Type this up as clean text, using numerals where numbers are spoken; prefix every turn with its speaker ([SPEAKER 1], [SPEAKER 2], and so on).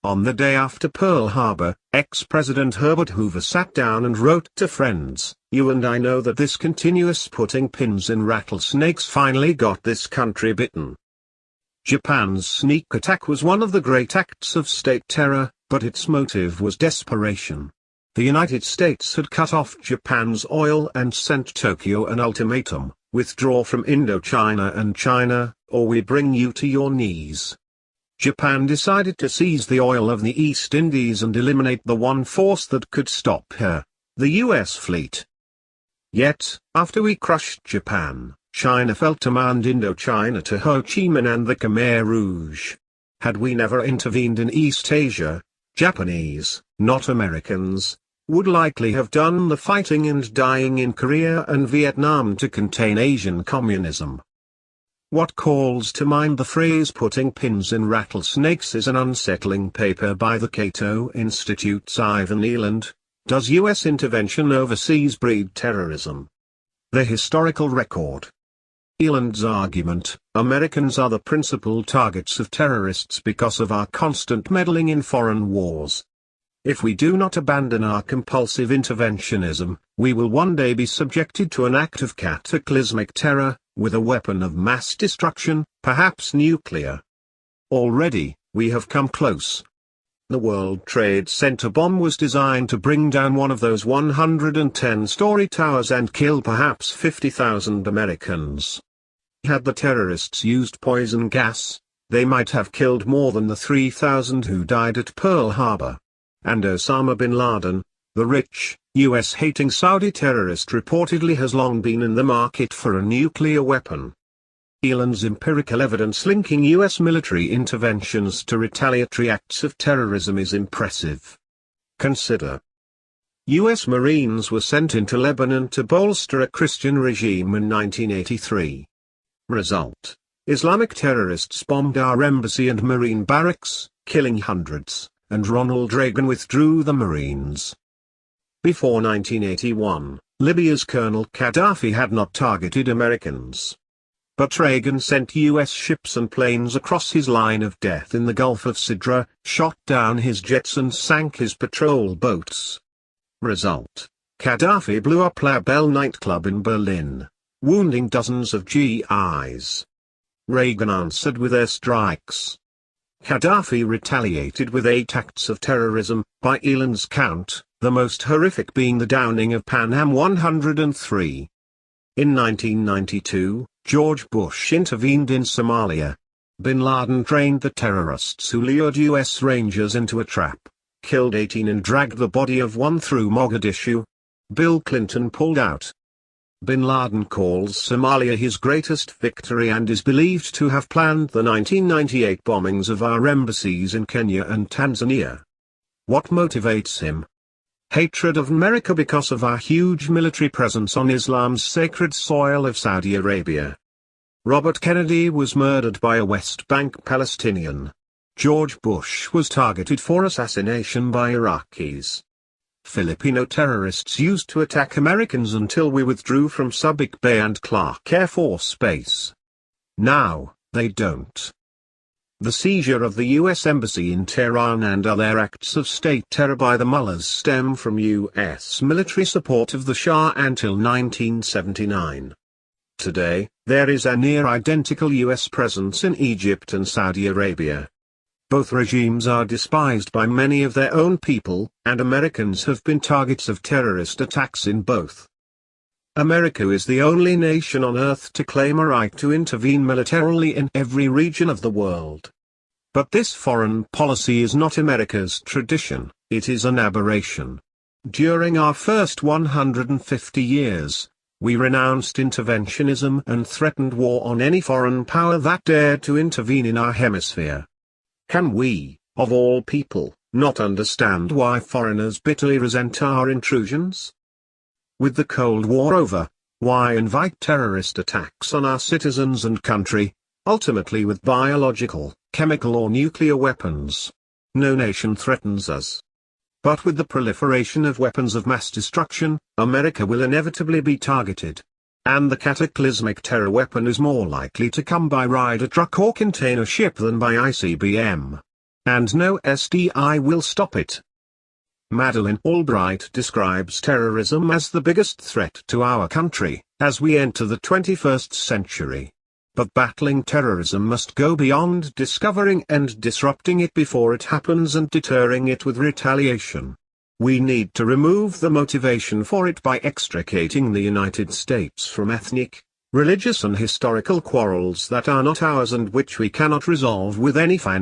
[SPEAKER 1] on the day after Pearl Harbor, ex-President Herbert Hoover sat down and wrote to friends, "You and I know that this continuous putting pins in rattlesnakes finally got this country bitten." Japan's sneak attack was one of the great acts of state terror, but its motive was desperation. The United States had cut off Japan's oil and sent Tokyo an ultimatum: withdraw from Indochina and China, or we bring you to your knees. Japan decided to seize the oil of the East Indies and eliminate the one force that could stop her, the U.S. fleet. Yet, after we crushed Japan, China felt demand Indochina to Ho Chi Minh and the Khmer Rouge. Had we never intervened in East Asia, Japanese, not Americans, would likely have done the fighting and dying in Korea and Vietnam to contain Asian communism. What calls to mind the phrase "putting pins in rattlesnakes" is an unsettling paper by the Cato Institute's Ivan Eland, "Does U.S. Intervention Overseas Breed Terrorism?" The Historical Record. Eland's argument: Americans are the principal targets of terrorists because of our constant meddling in foreign wars. If we do not abandon our compulsive interventionism, we will one day be subjected to an act of cataclysmic terror, with a weapon of mass destruction, perhaps nuclear. Already, we have come close. The World Trade Center bomb was designed to bring down one of those 110-story towers and kill perhaps 50,000 Americans. Had the terrorists used poison gas, they might have killed more than the 3,000 who died at Pearl Harbor. And Osama bin Laden, the rich, US-hating Saudi terrorist, reportedly has long been in the market for a nuclear weapon. Eland's empirical evidence linking US military interventions to retaliatory acts of terrorism is impressive. Consider. US Marines were sent into Lebanon to bolster a Christian regime in 1983. Result: Islamic terrorists bombed our embassy and Marine barracks, killing hundreds, and Ronald Reagan withdrew the Marines. Before 1981, Libya's Colonel Gaddafi had not targeted Americans. But Reagan sent U.S. ships and planes across his line of death in the Gulf of Sidra, shot down his jets and sank his patrol boats. Result: Gaddafi blew up La Belle nightclub in Berlin, wounding dozens of GIs. Reagan answered with airstrikes. Gaddafi retaliated with 8 acts of terrorism, by Eland's count, the most horrific being the downing of Pan Am 103. In 1992, George Bush intervened in Somalia. Bin Laden trained the terrorists who lured U.S. Rangers into a trap, killed 18 and dragged the body of one through Mogadishu. Bill Clinton pulled out. Bin Laden calls Somalia his greatest victory and is believed to have planned the 1998 bombings of our embassies in Kenya and Tanzania. What motivates him? Hatred of America because of our huge military presence on Islam's sacred soil of Saudi Arabia. Robert Kennedy was murdered by a West Bank Palestinian. George Bush was targeted for assassination by Iraqis. Filipino terrorists used to attack Americans until we withdrew from Subic Bay and Clark Air Force Base. Now, they don't. The seizure of the U.S. Embassy in Tehran and other acts of state terror by the mullahs stem from U.S. military support of the Shah until 1979. Today, there is a near-identical U.S. presence in Egypt and Saudi Arabia. Both regimes are despised by many of their own people, and Americans have been targets of terrorist attacks in both. America is the only nation on earth to claim a right to intervene militarily in every region of the world. But this foreign policy is not America's tradition, it is an aberration. During our first 150 years, we renounced interventionism and threatened war on any foreign power that dared to intervene in our hemisphere. Can we, of all people, not understand why foreigners bitterly resent our intrusions? With the Cold War over, why invite terrorist attacks on our citizens and country, ultimately with biological, chemical or nuclear weapons? No nation threatens us. But with the proliferation of weapons of mass destruction, America will inevitably be targeted. And the cataclysmic terror weapon is more likely to come by rider truck or container ship than by ICBM. And no SDI will stop it. Madeleine Albright describes terrorism as the biggest threat to our country, as we enter the 21st century. But battling terrorism must go beyond discovering and disrupting it before it happens and deterring it with retaliation. We need to remove the motivation for it by extricating the United States from ethnic, religious and historical quarrels that are not ours and which we cannot resolve with any financial